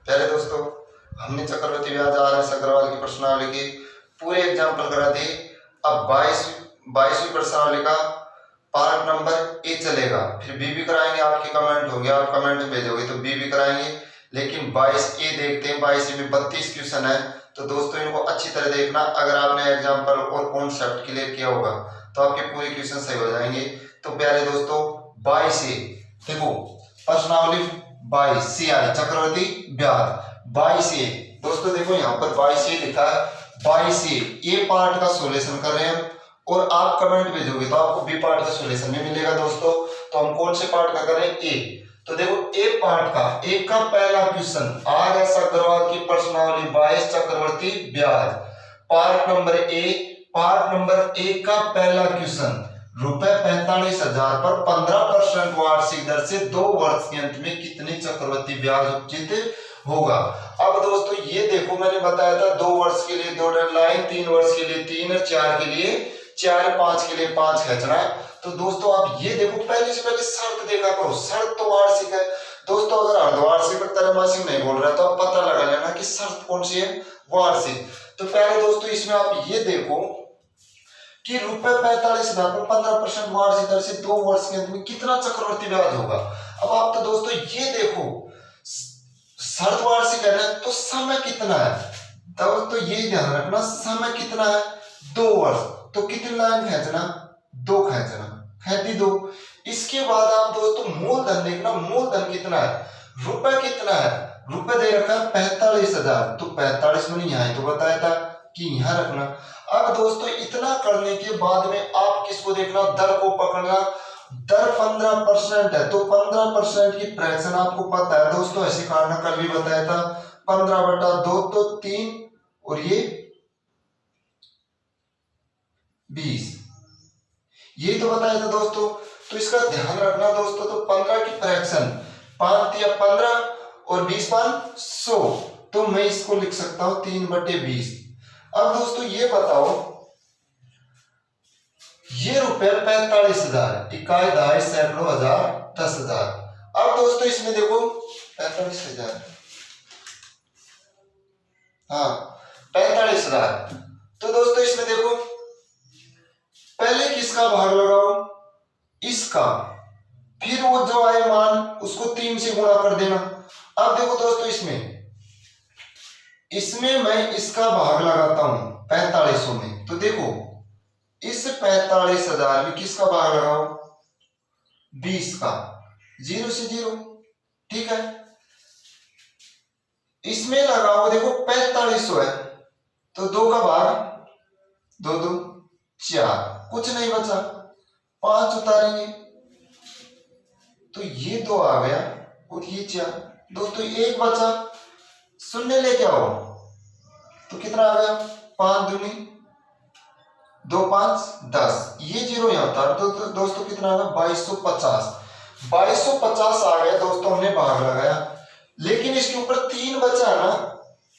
पहले दोस्तों हमने चक्रवर्ती ब्याज RS अग्रवाल की प्रश्नावली की पूरे एग्जाम्पल करा दी। अब 22वीं प्रश्नावली का पार्ट नंबर ए चलेगा, फिर बी भी कराएंगे। आपके कमेंट होंगे, आप कमेंट में भेजोगे तो बी भी कराएंगे, लेकिन 22A देखते हैं। 22A में 32 क्वेश्चन है, तो दोस्तों इनको अच्छी तरह देखना। अगर आपने एग्जाम्पल और कॉन्सेप्ट क्लियर किया होगा तो आपके पूरे क्वेश्चन सही हो जाएंगे। तो प्यारे दोस्तों 22A देखो, प्रश्नावली 22C आई चक्रवर्ती ब्याज 22A। दोस्तों देखो यहाँ पर 22A लिखा है, 22A ए पार्ट का सॉल्यूशन कर रहे हैं और आप कमेंट भेजोगे तो आपको बी पार्ट का सॉल्यूशन भी मिलेगा दोस्तों। तो हम कौन से पार्ट का करें? ए। तो देखो ए पार्ट का, ए का पहला क्वेश्चन RS अग्रवाल की प्रश्नावली 22 चक्रवर्ती ब्याज part number A. Part number A का पहला क्वेश्चन, ₹45,000 पर 15% वार्षिक दर से 2 वर्ष के अंत में कितने चक्रवर्ती ब्याज उपचित होगा। अब दोस्तों ये देखो, मैंने बताया था 2 वर्ष के लिए 2 लाइन, 3 वर्ष के लिए 3 और 4 के लिए 4, 5 के लिए 5 खींचना है। तो दोस्तों आप ये देखो, पहले से पहले शर्त देखा करो। शर्त तो वार्षिक है दोस्तों, अगर अर्धवार्षिक और त्रैमासिक नहीं बोल रहा तो आप पता लगा लेना कि शर्त कौन सी है, वार्षिक। तो पहले दोस्तों इसमें आप ये देखो कि ₹45,000 पर 15% वार्षिक दर से 2 वर्ष के अंत में कितना चक्रवर्ती ब्याज होगा। अब आप तो दोस्तों ये देखो, शर्त वार्षिक है ना, तो समय कितना है दोस्तों, ये ध्यान रखना, समय कितना है 2 वर्ष। तो कितनी लाइन खींचना, 2 खींचना, खींच दी 2। इसके बाद आप दोस्तों मूलधन देखना, मूलधन कितना है, रुपए कितना है, रुपए दे रखा है 45,000। तो 45 मैंने यहाँ तो बताया था कि यहाँ रखना। अब दोस्तों इतना करने के बाद में आप किसको देखना, दर को पकड़ना। दर 15% है, तो 15% की फ्रैक्शन आपको पता है दोस्तों, ऐसे काटना, कल भी बताया था 15/2 तो 3 और ये 20, ये तो बताया था दोस्तों। तो इसका ध्यान रखना दोस्तों। तो 15 की फ्रैक्शन 5 या 15 और 20 5 100, तो मैं इसको लिख सकता हूं 3/20। अब दोस्तों ये बताओ, ये रुपए 45,000, इकाई दहाई सैकड़ों हजार 10,000। अब दोस्तों इसमें देखो 45,000, हाँ 45,000। तो दोस्तों इसमें देखो, पहले किसका भाग लगाओ, इसका, फिर वो जो आए मान उसको 3 से गुणा कर देना। अब देखो दोस्तों इसमें मैं इसका भाग लगाता हूं 4500 में। तो देखो इस 45,000 में किसका भाग लगाओ, 20 का, 0 से 0, ठीक है। इसमें लगाओ, देखो 4500 है तो 2 का भाग 2 2 4, कुछ नहीं बचा, 5 उतारेंगे तो ये 2 आ गया और ये 4। दोस्तों 1 बचा, शून्य लेके आओ तो कितना आ गया, 5 दूनी 2 5 10, ये 0 यहाँ उतार दो। तो दोस्तों कितना आ गया, 2250। 2250 आ गया दोस्तों, हमने भाग लगाया। लेकिन इसके ऊपर 3 बचा ना,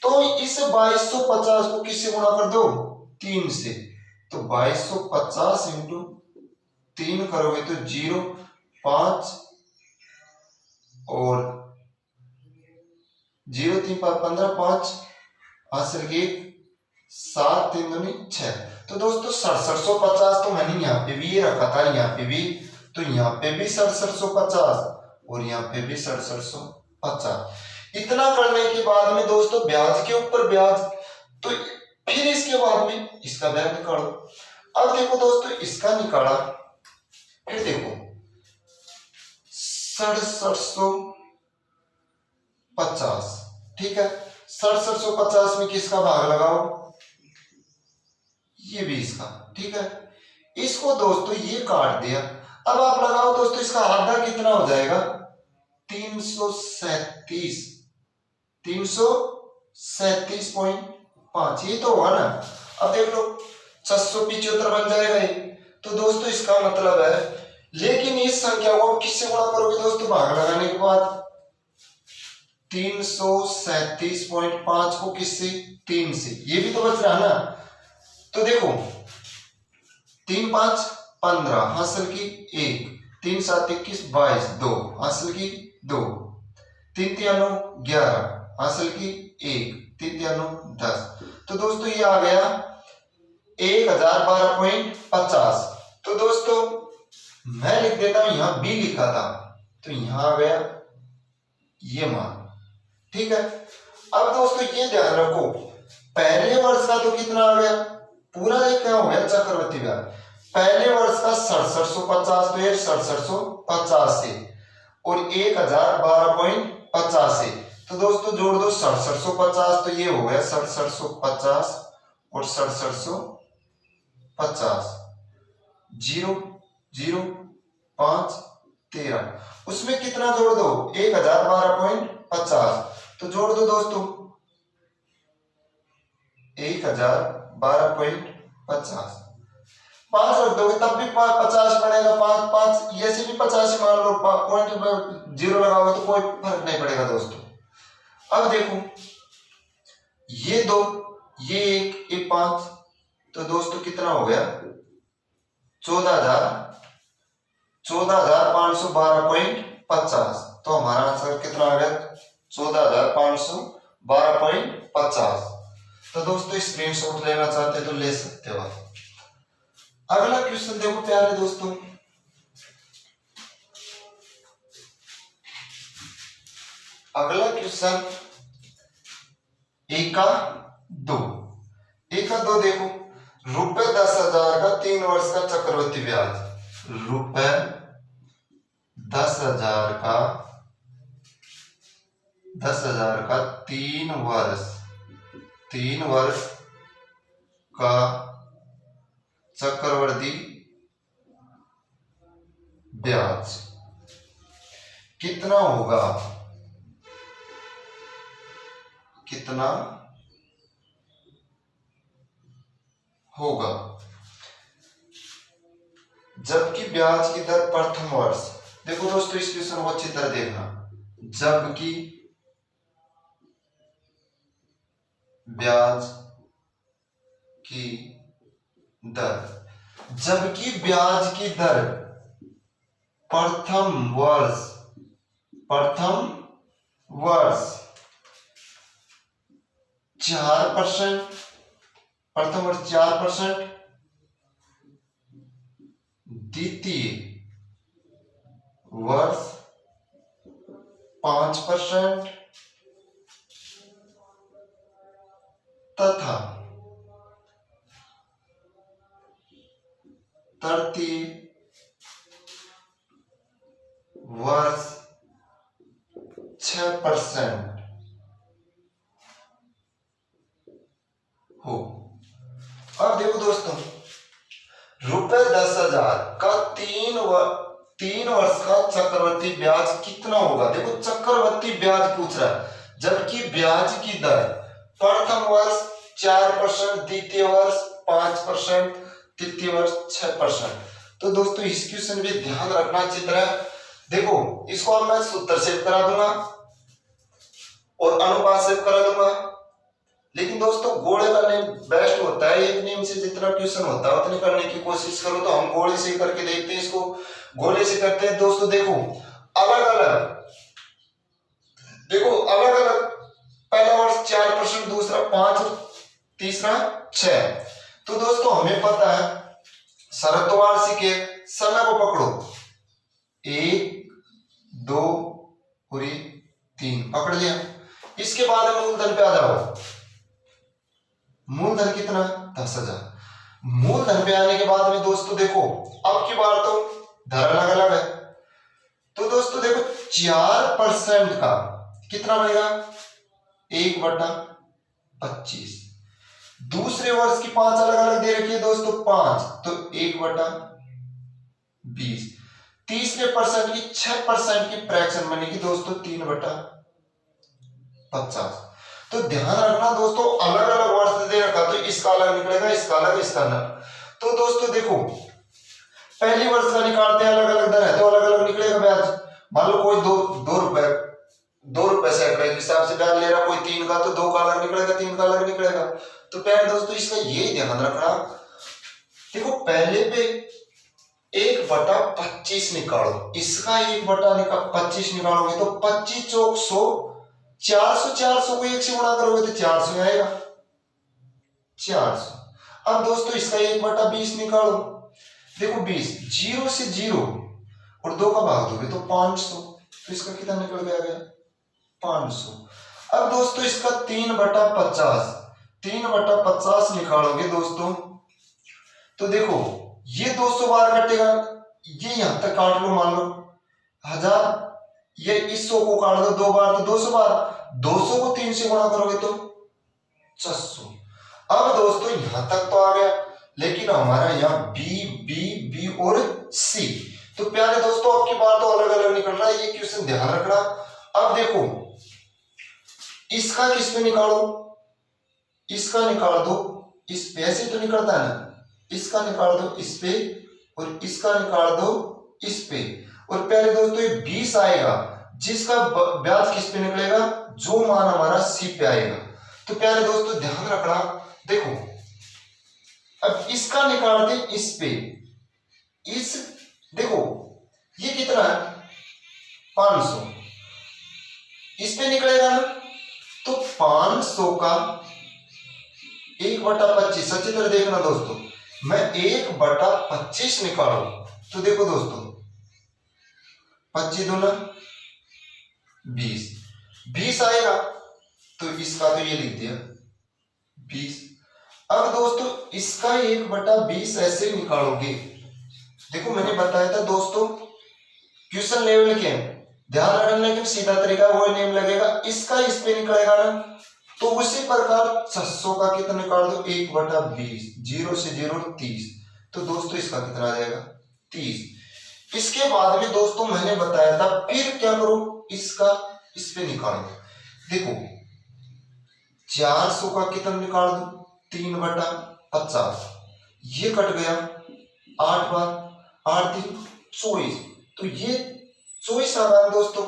तो इस 2250 को किससे गुणा कर दो, 3 से। तो 2250 इंटू 3 करोगे तो 0 5 और 0 3 15 5 हासिल की 7 3 दूनी 6। तो दोस्तों 6750 तो मैंने यहाँ पे भी ये रखा था, यहाँ पे भी, तो यहाँ पे भी 6750 और यहाँ पे भी 6750। इतना करने के बाद में दोस्तों ब्याज के ऊपर ब्याज, तो फिर इसके बाद में इसका ब्याज निकालो। अब देखो दोस्तों इसका निकाला, फिर देखो 6750, ठीक है। 6750 में किसका भाग लगाओ, ये 20 का, ठीक है। इसको दोस्तों ये काट दिया। अब आप लगाओ दोस्तों, इसका आधा कितना हो जाएगा, 337, 337.5, ये तो होगा ना। अब देख लो 675 बन जाएगा ये। तो दोस्तों इसका मतलब है, लेकिन इस संख्या को आप किससे गुणा करोगे दोस्तों, भाग लगाने के बाद 337.5 को किससे, 3 से, ये भी तो बच रहा है ना। तो देखो 3 5 15 हासिल की 1, 3 7 21 22, 2 हासिल की 2, 3 3 9 11 हासिल की 1, 3 × 9 10। तो दोस्तों ये आ गया 1012.50। तो दोस्तों मैं लिख देता हूं, यहां बी लिखा था तो यहां आ गया ये मान। ठीक है, अब दोस्तों ये ध्यान रखो, पहले वर्ष का तो कितना आ गया, पूरा ये क्या हो गया चक्रवृद्धि ब्याज। पहले वर्ष का 6750, तो ये 6750 से और 1012.50 से, तो दोस्तों जोड़ दो 6750, तो ये हो गया 6750 और 6750, 0 0 5 13, उसमें कितना जोड़ दो 1012.50, तो जोड़ दो दोस्तों 1012.50, 5 रख दोगे तब भी 50 बनेगा, 5 5 ऐसे भी 50 मान लो, पॉइंट 0 लगाओगे तो कोई फर्क नहीं पड़ेगा दोस्तों। अब देखो ये 2 ये 1 ये 5, तो दोस्तों कितना हो गया 14,512.50, तो हमारा आंसर कितना आ गया 14,512.50। तो दोस्तों स्क्रीनशॉट लेना चाहते तो ले सकते हो। अगला क्वेश्चन देखो प्यारे दोस्तों, अगला क्वेश्चन 1 का 2 देखो, ₹10,000 का 3 वर्ष का चक्रवृद्धि ब्याज, ₹10,000 का 3 वर्ष का चक्रवृद्धि ब्याज कितना होगा, जबकि ब्याज की दर प्रथम वर्ष, देखो दोस्तों इस क्वेश्चन को अच्छी तरह देखना, जबकि ब्याज की दर प्रथम वर्ष 4%, प्रथम वर्ष 4%, द्वितीय वर्ष 5% तथा तृतीय वर्ष 6% हो। अब देखो दोस्तों ₹10,000 का 3 वर्ष का चक्रवृद्धि ब्याज कितना होगा, देखो चक्रवृद्धि ब्याज पूछ रहा है, जबकि ब्याज की दर प्रथम वर्ष 4%, द्वितीय वर्ष 5%, तृतीय वर्ष 6%। तो दोस्तों इस क्वेश्चन में ध्यान रखना अच्छी तरह, देखो इसको अब मैं सूत्र सेव करा दूंगा और अनुपात सेव करा दूंगा, लेकिन दोस्तों गोले का नेम बेस्ट होता है, एक नेम से जितना क्वेश्चन होता है उतने करने की कोशिश करो। तो हम गोले से करके देखते हैं, इसको गोले से करते हैं दोस्तों। देखो अलग अलग पहला वर्ष 4%, दूसरा 5, तीसरा 6। तो दोस्तों हमें पता है शरतवार्षिक के समय को पकड़ो, 1 2 और 3 पकड़ लिया। इसके बाद मूलधन पे आ जाओ, मूलधन कितना 10,000। मूलधन पे आने के बाद में दोस्तों देखो अब की बार तो धर अलग अलग है, तो दोस्तों देखो 4% का कितना बनेगा 1/25। दूसरे वर्ष की 5 अलग अलग दे रखी है दोस्तों 5, तो 1/20। तीसरे परसेंट की 6% की फ्रैक्शन बनेगी दोस्तों 3/50। तो ध्यान रखना दोस्तों अलग अलग वर्ष दे रखा, तो इसका अलग निकलेगा, इसका अलग, इसका अलग। तो दोस्तों देखो पहली वर्ष का निकालते हैं, अलग अलग दर है तो अलग अलग निकलेगा ब्याज। मान लो कोई 2 रुपए सैकड़े के हिसाब से ब्याज ले रहा, कोई 3 का, तो 2 का अलग निकलेगा, 3 का अलग निकलेगा। तो प्यारे दोस्तों इसका ये ध्यान रखना, देखो पहले पे 1/25 निकालो, इसका 1/25 निकालोगे तो 25 चौक 100, 400 को 1 से गुणा करोगे तो 400 आएगा, 400। अब दोस्तों इसका 1/20 निकालो। देखो 20, 0 से 0 और 2 का भाग दोगे तो 500, तो इसका कितना निकल गया 500। अब दोस्तों इसका 3/50, 3/50 निकालोगे दोस्तों तो देखो ये 200 बार कटेगा, ये यहां तक काट लो, मान लो 1000, ये इस 100 को काट दो 2 बार तो 200 बार, 200 को 3 से गुणा करोगे तो 600। अब दोस्तों यहां तक तो आ गया, लेकिन हमारा यहाँ बी बी बी और सी, तो प्यारे दोस्तों आपकी बार तो अलग अलग निकल रहा है, ये क्वेश्चन ध्यान रखना। अब देखो इसका किस पे निकालो, इसका निकाल दो इस पे, ऐसे तो निकलता है ना, इसका निकाल दो इस पे और इसका निकाल दो इस पे, और प्यारे दोस्तों ये 20 आएगा, जिसका ब्याज किस पे निकलेगा, जो मान हमारा सी पे आएगा। तो प्यारे दोस्तों ध्यान रखना, देखो अब इसका निकालते इस पे, इस देखो ये कितना है 500, इस पे निकलेगा ना, तो 500 का 1/25, अच्छी तरह देखना दोस्तों, मैं 1/25 निकालू तो देखो दोस्तों 25 दूना 20, 20 आएगा, तो इसका तो ये लिख दिया 20। अब दोस्तों इसका 1/20 ऐसे निकालोगे, देखो मैंने बताया था दोस्तों क्वेश्चन लेवल के ध्यान रखना, लेकिन सीधा तरीका वो नेम लगेगा, इसका इस पे निकलेगा ना, तो उसी प्रकार 600 का कितना निकाल दो 1/20, 0 से 0 30, तो दोस्तों इसका कितना आ जाएगा 30। इसके बाद में दोस्तों मैंने बताया था फिर क्या करो, इसका इस पे निकालो, देखो 400 का कितना निकाल दो 3/50, ये कट गया 8 बार, 8 3 24, तो ये 24 आ गया दोस्तों।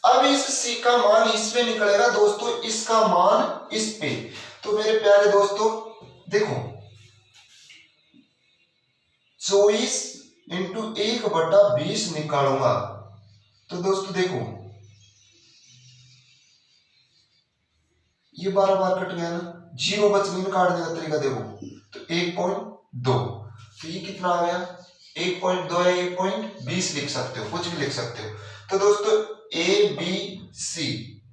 अब इस सी का मान इस पे निकलेगा दोस्तों, इसका मान इस पे, तो मेरे प्यारे दोस्तों देखो 24 इंटू 1/20 निकालूंगा, तो दोस्तों देखो ये 12 बार कट गया ना, 0 बच गई, काटने का तरीका देखो, तो 1.2, तो ये कितना आ गया 1.2 या 1.20 लिख सकते हो, कुछ भी लिख सकते हो। तो दोस्तों A B C,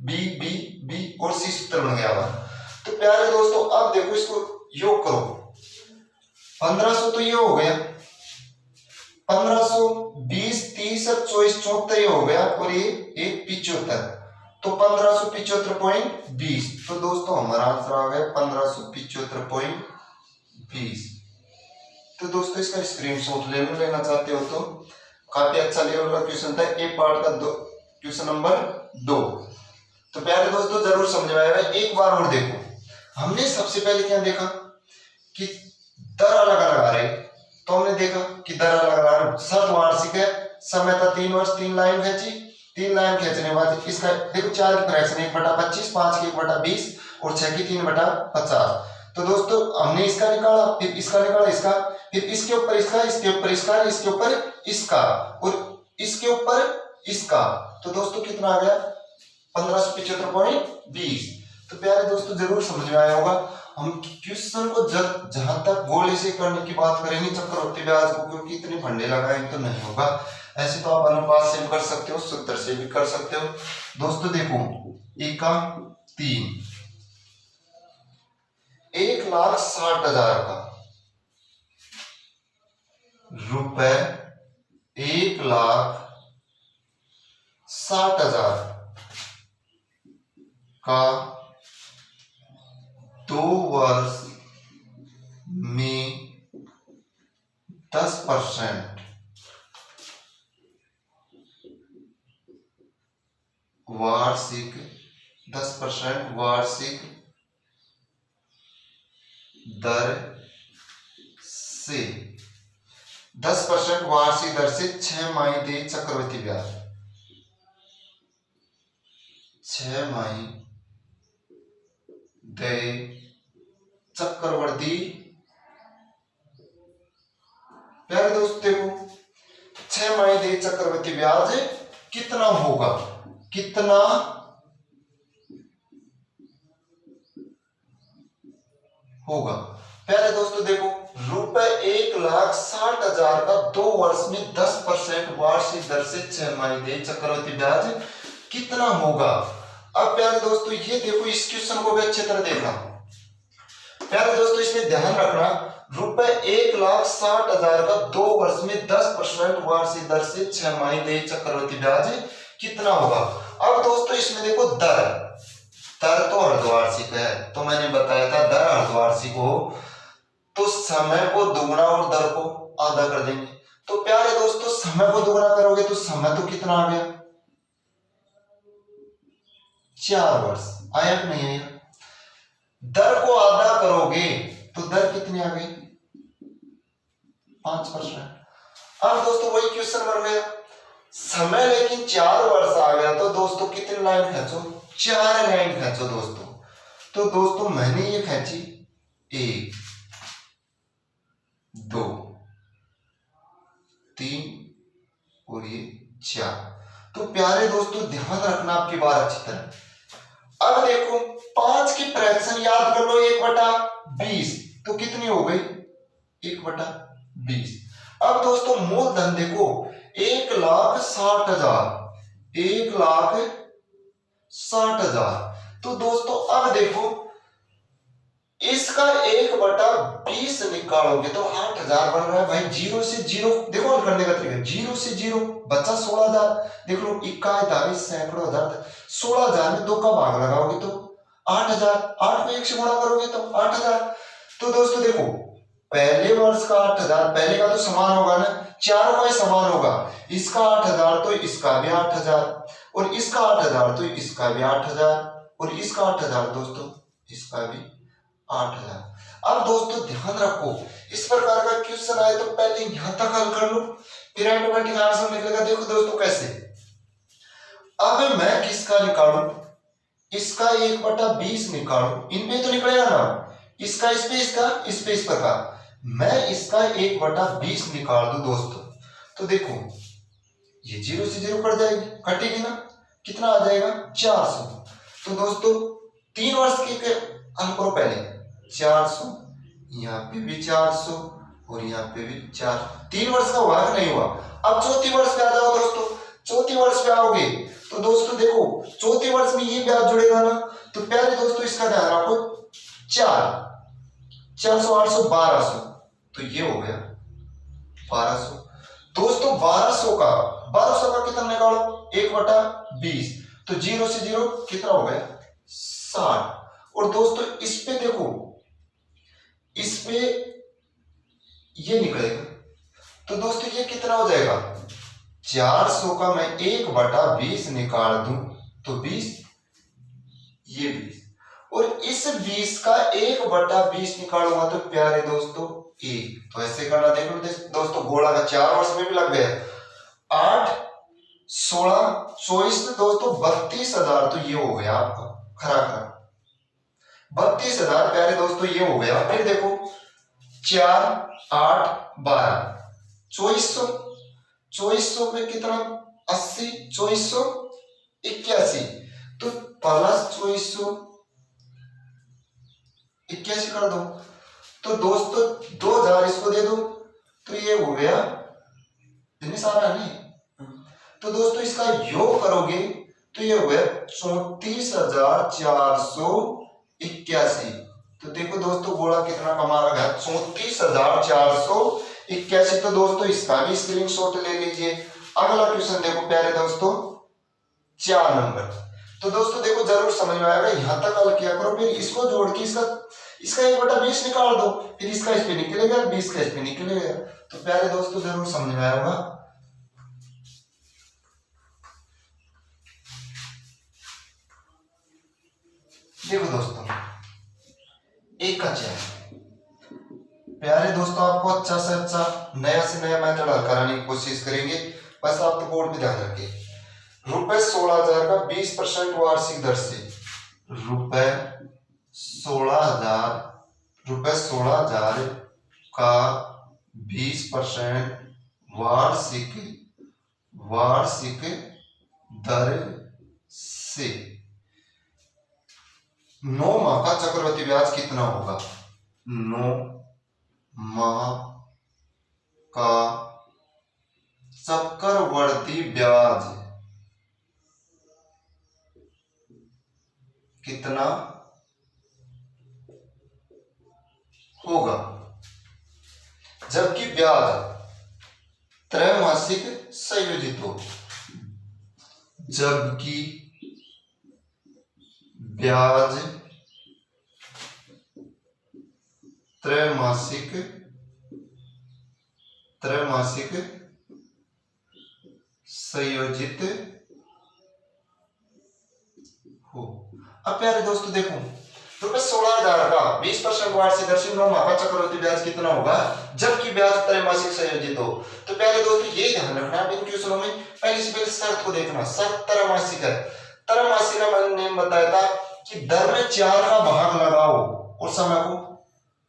B B B और सी सूत्र बन गया हुआ। तो प्यारे दोस्तों अब देखो इसको योग करो, 1500 तो ये हो गया, 1500 20 30 और 24 74 ये हो गया, और ये 175, तो 1575.20, तो दोस्तों हमारा आंसर आ गया 1575.20। तो दोस्तों इसका स्क्रीनशॉट लेना चाहते हो तो काफी अच्छा लेवल का क्वेश्चन था, एक पार्ट का क्वेश्चन नंबर 2। तो प्यारे दोस्तों जरूर समझ में आएगा, एक बार और देखो, हमने सबसे पहले क्या देखा कि दर अलग अलग आ रहे, तो हमने देखा कि दर अलग अलग आ रहे, शर्त वार्षिक है, समय था 3 वर्ष, 3 लाइन खींची, 3 लाइन खींचने के बाद इसका देखो 4 की फ्रैक्शन 1/25, 5 की 1/20 और 6 की 3/50। तो दोस्तों हमने इसका निकाला, फिर इसका निकाला, इसका, फिर इसके ऊपर इसका, इसके ऊपर इसका, इसके ऊपर इसका और इसके ऊपर इसका, तो दोस्तों कितना आ गया 1575.20। तो प्यारे दोस्तों जरूर समझ में आया होगा। हम क्वेश्चन को जहां तक गोले से करने की बात करेंगे चक्रवृद्धि ब्याज को, क्योंकि इतने फंडे लगाएंगे तो नहीं होगा, ऐसे तो आप अनुपात से भी कर सकते हो, सूत्र से भी कर सकते हो। दोस्तों देखो 1 का 3, 1,60,000 का रुपए, 1,60,000 का 2 वर्ष में 10% वार्षिक, 10% वार्षिक दर से, 10% वार्षिक दर से 6 माही चक्रवृद्धि ब्याज, 6 माही चक्रवर्ती। प्यारे दोस्त देखो 6 माही चक्रवर्ती ब्याज कितना होगा, कितना होगा। पहले दोस्तों देखो, ₹1,60,000 का 2 वर्ष में 10% वार्षिक दर से 6 माही चक्रवृद्धि ब्याज कितना होगा। अब प्यारे दोस्तों ये देखो, इस क्वेश्चन को भी अच्छी तरह देखना। प्यारे दोस्तों इसमें ध्यान रखना, ₹1,60,000 का 2 वर्ष में 10% वार्षिक दर से 6 माही चक्रवृद्धि ब्याज कितना होगा। अब दोस्तों इसमें देखो, दर तो अर्धवार्षिक है, तो मैंने बताया था दर अर्धवार्षिक हो तो समय को दुगना और दर को आधा कर देंगे। तो प्यारे दोस्तों समय को दुगना करोगे तो समय तो कितना आ गया, 4 वर्ष आया कि नहीं आया। दर को आधा करोगे तो दर कितनी आ गई, 5%। अब दोस्तों वही क्वेश्चन बन गया, समय लेकिन 4 वर्ष आ गया, तो दोस्तों कितनी लाइन खींचो, 4 लाइन खींचो दोस्तों। तो दोस्तों मैंने ये खींची 1 2 3 और ये 4। तो प्यारे दोस्तों ध्यान रखना आपकी बात अच्छी तरह। अब देखो 5 की फ्रैक्शन याद कर लो, 1/20, तो कितनी हो गई, 1/20। अब दोस्तों मूलधन देखो 1,60,000, 1,60,000। तो दोस्तों अब देखो इसका 1/20 निकालोगे तो 8,000 बन रहा है भाई। 0 से 0 देखो करने का तरीका, 0 से 0 बचा 16,000। देख लो, 21 सैकड़ों हजार, 16,000 में 2 का भाग लगाओगे तो 8,000, 8 को 1 से गुणा करोगे तो 8,000। तो दोस्तों देखो पहले वर्ष का 8,000, पहले का तो समान होगा ना, 4 का ही समान होगा। इसका 8,000 तो इसका भी 8,000, और इसका 8,000 तो इसका भी 8,000, और इसका 8,000 दोस्तों इसका भी 8,000। अब दोस्तों ध्यान रखो, इस प्रकार का क्वेश्चन आए तो पहले यहां तक हल कर लो, फिर ऑटोमेटिक आंसर निकलेगा। देखो दोस्तों कैसे, अब मैं किसका निकालू, इसका 1/20 निकालू, इनपे तो निकलेगा ना, इसका इस पे, इसका इस पे, इस प्रकार मैं इसका 1/20 निकाल दूं दोस्तों, तो देखो ये 0 से 0 कट जाएगी, कटेगी ना, कितना आ जाएगा 400। तो दोस्तों 3 वर्ष के हल करो, पहले 400, यहाँ पे भी 400 और यहाँ पे भी 4, 3 वर्ष का हुआ नहीं हुआ। अब चौथी वर्ष पे आ जाओ दोस्तों, चौथी वर्ष पे आओगे तो दोस्तों देखो चौथी वर्ष में ये ब्याज जुड़ेगा ना, तो प्यारे दोस्तों इसका ध्यान रखो, 400 800 1200, तो ये हो गया 1200। दोस्तों 1200 का कितना निकालो, 1/20, तो 0 से 0 कितना हो गया 60। और दोस्तों इस पे देखो, इस पे ये निकलेगा, तो दोस्तों ये कितना हो जाएगा, 400 का मैं 1/20 निकाल दूं तो 20, ये 20, और इस 20 का 1/20 निकालूंगा तो प्यारे दोस्तों 1। तो ऐसे करना, देख लो दोस्तों गोला का 4 वर्ष में भी लग गया, 8 16 24 दोस्तों 32,000, तो ये हो गया आपका खरा 32,000 प्यारे दोस्तों, ये हो गया। फिर देखो 4 8 12 2400 में कितना 80, 2481, तो प्लस 2481 कर दो, तो दोस्तों 2,000 इसको दे दो, तो ये हो गया, इतनी सारा नहीं। तो दोस्तों इसका योग करोगे तो ये हो गया 34,481। तो देखो दोस्तों गोला कितना कमा रहा है, 34,481। तो दोस्तों इसका भी स्क्रीनशॉट ले लीजिए। अगला क्वेश्चन देखो प्यारे दोस्तों 4 नंबर। तो दोस्तों देखो जरूर समझ में आएगा, यहां तक हल किया करो, फिर इसको जोड़ के इसका 1/20 निकाल दो, फिर इसका इस पे निकलेगा, 20 का इस पे निकलेगा। तो प्यारे दोस्तों जरूर समझ में आएगा। देखो दोस्तों एक का चैन, प्यारे दोस्तों आपको अच्छा से अच्छा नया से नया मेथड हल कराने की कोशिश करेंगे, बस आप तो बोर्ड में ध्यान रखिए। ₹16,000 का 20% वार्षिक दर से, ₹16,000 का 20% वार्षिक दर से 9 माह का चक्रवृद्धि ब्याज कितना होगा। 9 माह का चक्रवृद्धि ब्याज कितना होगा, जबकि ब्याज त्रैमासिक संयोजित हो। जबकि ब्याज त्रैमासिक संयोजित हो। अब प्यारे दोस्तों देखो, रुपए 16,000 का 20% वार्षिक दर से 9 माह का चक्रवृद्धि ब्याज कितना होगा, जबकि ब्याज त्रैमासिक संयोजित हो। तो प्यारे दोस्तों ये ध्यान रखना इन क्वेश्चनों में, पहले से पहले शर्त को देखना। शर्त त्रैमासिक है। त्रैमासिक का मैंने बताया था कि दर में 4 का भाग लगाओ और समय को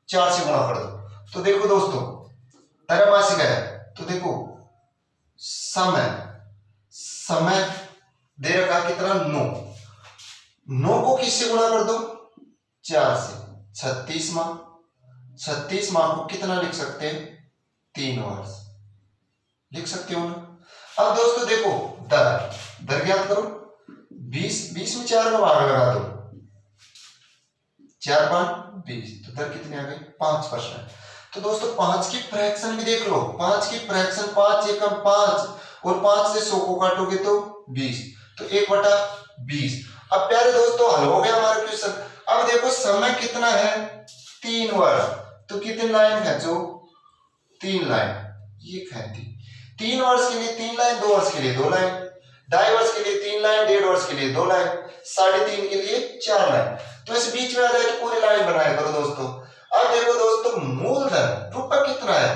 4 से गुणा कर दो। तो देखो दोस्तों, त्रैमासिक है तो देखो समय दे रखा कितना, 9 को किससे गुणा कर दो, 4 से। 36 माह, 36 माह को कितना लिख सकते हैं, 3 वर्ष लिख सकते हो ना। अब दोस्तों देखो दर ज्ञात करो। 20 में 4 का भाग लगा दो, 4 5 20, तो दर कितनी आ गई, 5%। तो दोस्तों 5 की फ्रैक्शन भी देख लो। 5 की फ्रैक्शन 5 एकम 5, और 5 से 100 को काटोगे तो 20, तो 1/20। अब प्यारे दोस्तों हल हो गया हमारा क्वेश्चन। अब देखो समय कितना है, 3 वर्ष, तो कितनी लाइन खींचो, 3 लाइन ये खींची। 3 वर्ष के लिए 3 लाइन, 2 वर्ष के लिए 2 लाइन, 2.5 वर्ष के लिए 3 लाइन, 1.5 वर्ष के लिए 2 लाइन, 3.5 के लिए 4 लाइन। तो इस बीच में आ जाए तो पूरी लाइन बनाया करो दोस्तों। अब देखो दोस्तों मूलधन रुपए कितना है,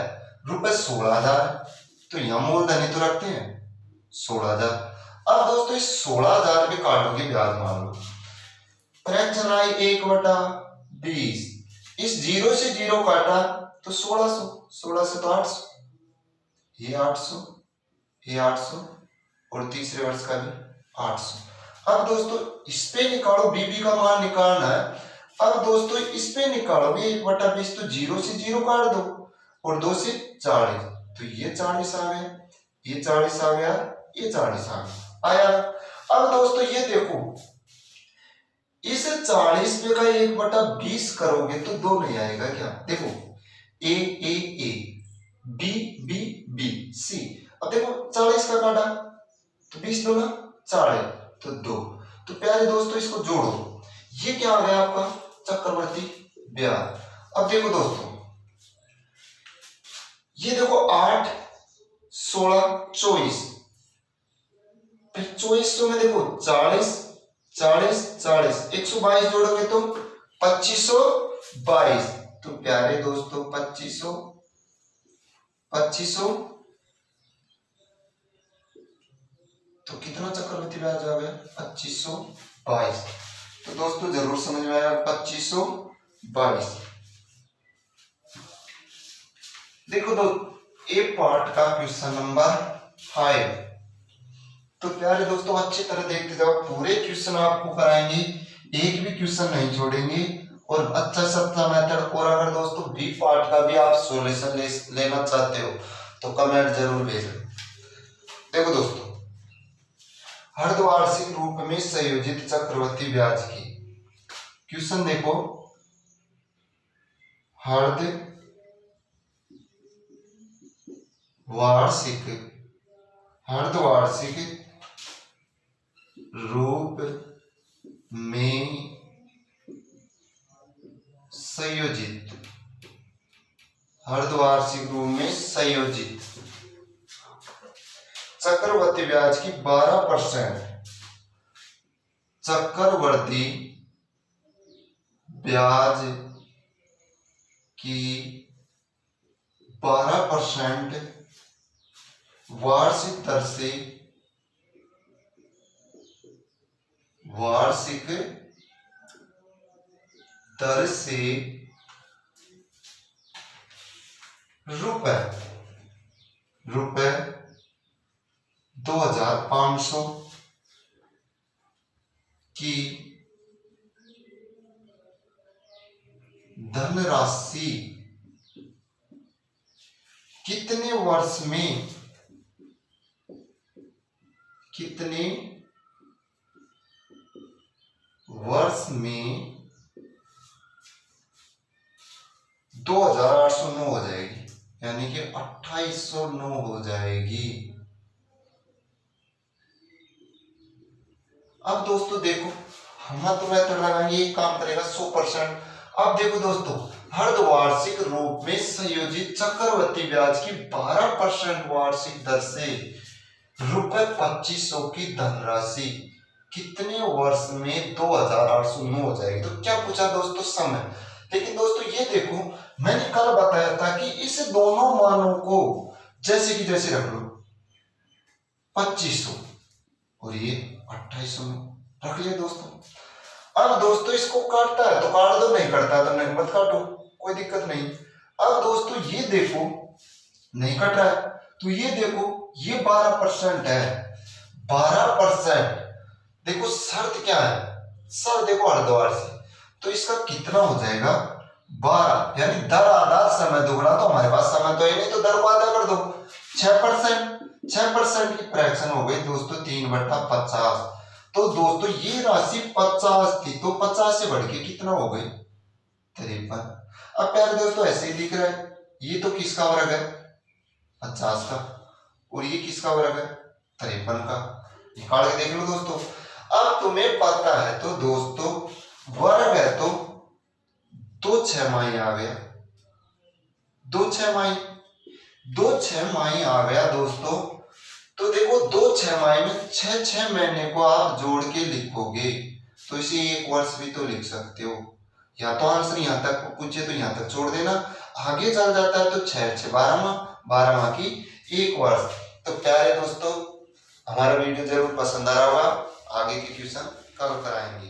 रुपए 16,000, तो यहां मूलधन ही तो रखते हैं 16,000। अब दोस्तों इस 16,000 पे काटोगे ब्याज, मान लो फ्रैक्शन आई 1/20, इस 0 से 0 काटा तो 1600, 16 से तो 800, ये 800, ये 800, और तीसरे वर्ष का भी 800। अब दोस्तों इस पे निकालो, बीबी का मान निकालना है। अब दोस्तों इस पे निकालोगे 1/20, तो 0 से 0 काट दो, और 2 से 40, तो ये 40 आ गया, ये 40 आ गया, ये 40 आ गया, आया। अब दोस्तों ये देखो, इस 40 पे का 1/20 करोगे तो 2 नहीं आएगा क्या, देखो ए ए ए, बी बी बी, सी। अब देखो 40 का काटा तो 20 दूना 40, तो 2। तो प्यारे दोस्तों इसको जोड़ो, ये क्या आ गया आपका, चक्रवृद्धि ब्याज। अब देखो दोस्तों, ये देखो 8 16 24, फिर 2400 में देखो 40 40 40, 122 जोड़ोगे तो 2522। तो प्यारे दोस्तों 2500 तो कितना चक्रवृद्धि ब्याज आ गया, 2522। तो दोस्तों जरूर समझ में आया, 2522। देखो दोस्तों ए पार्ट का क्वेश्चन नंबर 5। तो प्यारे दोस्तों अच्छी तरह देखते जाओ, पूरे क्वेश्चन आपको कराएंगे, एक भी क्वेश्चन नहीं छोड़ेंगे, और अच्छा सा मेथड। और अगर दोस्तों बी पार्ट का भी आप सॉल्यूशन लेना चाहते हो तो कमेंट जरूर भेजें। देखो दोस्तों, अर्धवार्षिक रूप में संयोजित चक्रवृद्धि ब्याज की, क्वेश्चन देखो, अर्धवार्षिक रूप में संयोजित, अर्धवार्षिक रूप में संयोजित चक्रवृद्धि ब्याज की 12%, चक्रवृद्धि ब्याज की 12% वार्षिक दर से, वार्षिक दर से रुपए 2,500 की धनराशि कितने वर्ष में, कितने वर्ष में 2809 हो जाएगी, यानी कि 2809 हो जाएगी। अब दोस्तों देखो, हम तो मेथड लगाएंगे, एक काम करेगा 100%। अब देखो दोस्तों, अर्धवार्षिक रूप में संयोजित चक्रवृद्धि ब्याज की 12% वार्षिक दर से ₹2500 की धनराशि कितने वर्ष में 2809 हो जाएगी। तो क्या पूछा दोस्तों, समय। लेकिन दोस्तों ये देखो, मैंने कल बताया था कि इस दोनों मानों को जैसे कि जैसे रख लो, 2500 और ये 2800 रख लिया दोस्तों। अब दोस्तों इसको काटता है तो काट दो, नहीं काटता है तो नहीं मत काटो, कोई दिक्कत नहीं। अब दोस्तों ये देखो, नहीं कट रहा है तो ये देखो, ये 12% है, 12%। देखो शर्त क्या है, शर्त देखो अर्धवार्षिक, तो इसका कितना हो जाएगा 12, यानी दर आधा समय दुगना। तो हमारे पास समय तो है नहीं, तो दर को आधा कर दो, 6%। 6% की फ्रैक्शन हो गई दोस्तों 3/50। तो दोस्तों ये राशि 50 थी, तो 50 से बढ़ के कितना हो गई 53। अब प्यारे दोस्तों ऐसे ही दिख रहा है, ये तो किसका वर्ग है 50 का, और ये किसका वर्ग है 53 का। निकाल के देख लो दोस्तों। अब तुम्हें पता है तो दोस्तों वर्ग है तो 2 छमाही आ गया, 2 छमाही आ गया दोस्तों। तो देखो 2 छमाही में 6 महीने को आप जोड़ के लिखोगे तो इसे 1 वर्ष भी तो लिख सकते हो। या तो आंसर यहाँ तक पूछे तो यहाँ तक छोड़ देना, आगे चल जाता है तो 6 12 माह, 12 माह की 1 वर्ष। तो प्यारे दोस्तों, हमारा वीडियो जरूर पसंद आ रहा होगा, आगे के क्वेश्चन कल कराएंगे।